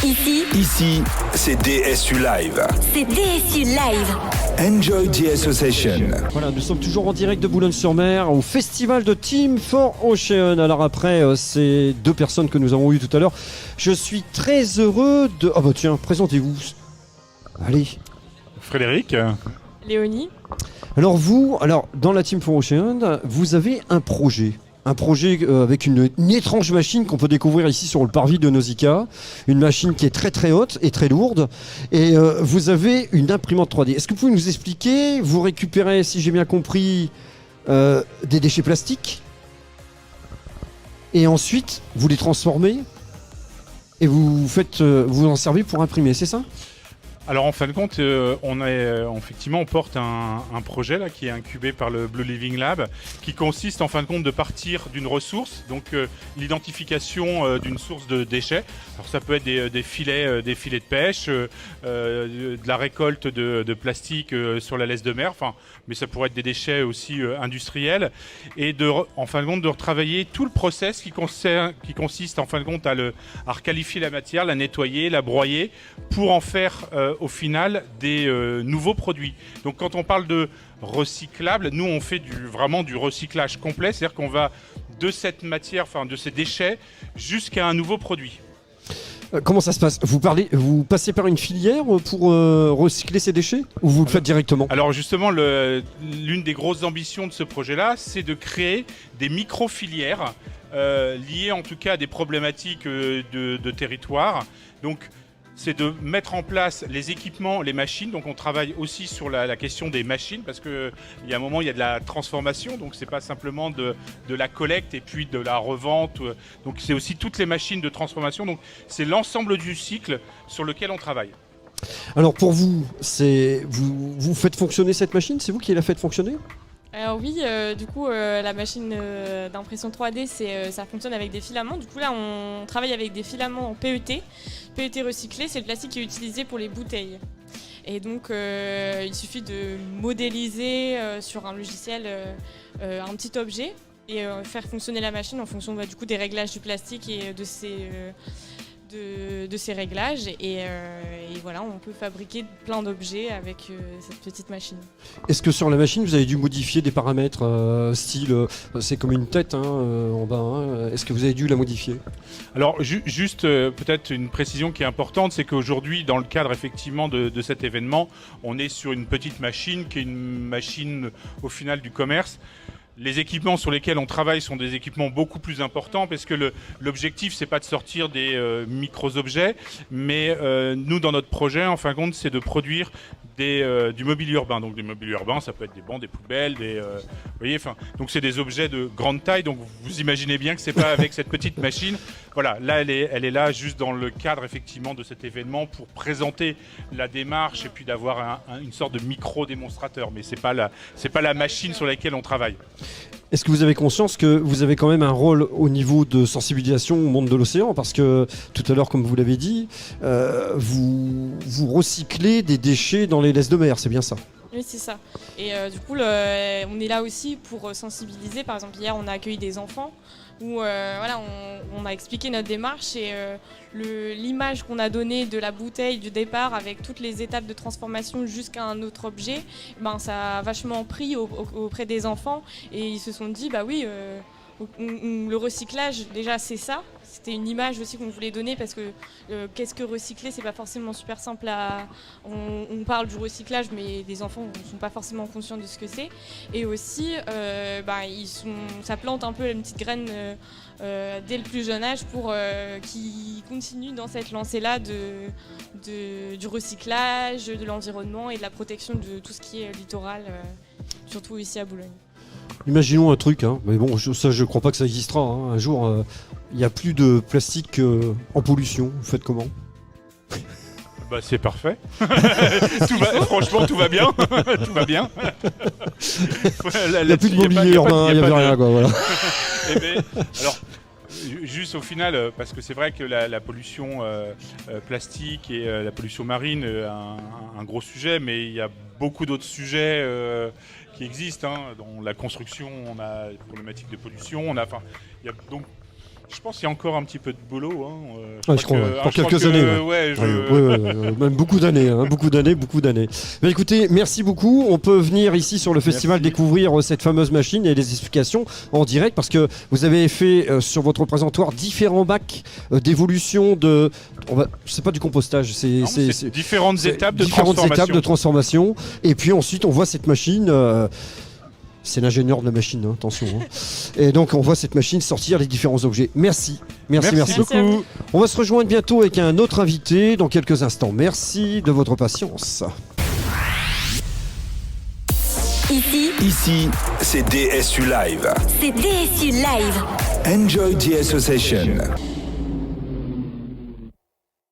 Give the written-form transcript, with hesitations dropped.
Ici, c'est DSU Live. C'est DSU Live. Enjoy the association. Voilà, nous sommes toujours en direct de Boulogne-sur-Mer au festival de Team for Ocean. Alors après ces deux personnes que nous avons eues tout à l'heure, je suis très heureux de... Ah bah tiens, présentez-vous. Allez. Frédéric. Léonie. Alors vous, dans la Team for Ocean, vous avez un projet. Un projet avec une étrange machine qu'on peut découvrir ici sur le parvis de Nausicaa. Une machine qui est très très haute et très lourde. Et vous avez une imprimante 3D. Est-ce que vous pouvez nous expliquer? Vous récupérez, si j'ai bien compris, des déchets plastiques. Et ensuite, vous les transformez. Et vous en servez pour imprimer, c'est ça? Alors en fin de compte, on porte un projet là qui est incubé par le Blue Living Lab, qui consiste en fin de compte de partir d'une ressource, donc l'identification d'une source de déchets. Alors ça peut être des filets de pêche, de la récolte de plastique sur la laisse de mer, mais ça pourrait être des déchets aussi industriels, et en fin de compte de retravailler tout le process qui consiste en fin de compte à requalifier la matière, la nettoyer, la broyer, pour en faire au final des nouveaux produits. Donc quand on parle de recyclable, nous on fait vraiment du recyclage complet, c'est-à-dire qu'on va de cette matière, de ces déchets, jusqu'à un nouveau produit. Comment ça se passe? Vous passez par une filière pour recycler ces déchets, ou vous le faites directement? Alors justement, l'une des grosses ambitions de ce projet-là, c'est de créer des micro-filières liées en tout cas à des problématiques de territoire. Donc c'est de mettre en place les équipements, les machines. Donc on travaille aussi sur la question des machines, parce qu'il y a un moment, il y a de la transformation, donc c'est pas simplement de la collecte et puis de la revente. Donc c'est aussi toutes les machines de transformation. Donc c'est l'ensemble du cycle sur lequel on travaille. Alors pour vous, vous faites fonctionner cette machine? C'est vous qui la faites fonctionner? Alors oui, la machine d'impression 3D, ça fonctionne avec des filaments. Du coup là, on travaille avec des filaments en PET. PET recyclé, c'est le plastique qui est utilisé pour les bouteilles. Et donc il suffit de modéliser sur un logiciel un petit objet et faire fonctionner la machine en fonction du coup des réglages du plastique et de ces réglages, et voilà, on peut fabriquer plein d'objets avec cette petite machine. Est-ce que sur la machine vous avez dû modifier des paramètres style c'est comme une tête en bas, est-ce que vous avez dû la modifier? Alors juste peut-être une précision qui est importante, c'est qu'aujourd'hui dans le cadre effectivement de cet événement, on est sur une petite machine qui est une machine au final du commerce. Les équipements sur lesquels on travaille sont des équipements beaucoup plus importants, parce que l'objectif, c'est pas de sortir des micro-objets, mais nous, dans notre projet, en fin de compte, c'est de produire du mobilier urbain. Donc, du mobilier urbain, ça peut être des bancs, des poubelles, vous voyez, donc c'est des objets de grande taille. Donc, vous imaginez bien que c'est pas avec cette petite machine. Voilà, là, elle est là juste dans le cadre, effectivement, de cet événement pour présenter la démarche et puis d'avoir une sorte de micro-démonstrateur. Mais c'est pas la machine sur laquelle on travaille. Est-ce que vous avez conscience que vous avez quand même un rôle au niveau de sensibilisation au monde de l'océan? Parce que tout à l'heure, comme vous l'avez dit, vous recyclez des déchets dans les laisses de mer, c'est bien ça? Oui, c'est ça. Et du coup, on est là aussi pour sensibiliser. Par exemple, hier, on a accueilli des enfants où on a expliqué notre démarche, et l'image qu'on a donnée de la bouteille du départ avec toutes les étapes de transformation jusqu'à un autre objet, ça a vachement pris auprès des enfants, et ils se sont dit le recyclage, déjà c'est ça. C'était une image aussi qu'on voulait donner, parce que qu'est-ce que recycler, c'est pas forcément super simple on parle du recyclage, mais les enfants ne sont pas forcément conscients de ce que c'est. Et aussi, ça plante un peu une petite graine dès le plus jeune âge pour qu'ils continuent dans cette lancée-là du recyclage, de l'environnement et de la protection de tout ce qui est littoral, surtout ici à Boulogne. Imaginons un truc, mais bon, je crois pas que ça existera. Un jour, il n'y a plus de plastique en pollution. Vous faites comment? C'est parfait. Franchement, tout va bien. Tout va bien. Il n'y a plus de mobilier urbain, il n'y a plus rien, quoi. Voilà. Alors, juste au final, parce que c'est vrai que la pollution plastique et la pollution marine, un gros sujet, mais il y a beaucoup d'autres sujets qui existent. Dans la construction, on a des problématiques de pollution. Il y a donc Je pense qu'il y a encore un petit peu de boulot. Je crois, pour quelques années. Même beaucoup d'années, beaucoup d'années. Mais écoutez, merci beaucoup. On peut venir ici sur le festival découvrir cette fameuse machine et les explications en direct parce que vous avez fait sur votre présentoir différents bacs d'évolution c'est pas du compostage, c'est différentes étapes de transformation. Et puis ensuite, on voit cette machine. C'est l'ingénieur de la machine, attention. Et donc on voit cette machine sortir les différents objets. Merci beaucoup. On va se rejoindre bientôt avec un autre invité dans quelques instants. Merci de votre patience. Ici, c'est DSU Live. C'est DSU Live. Enjoy the association.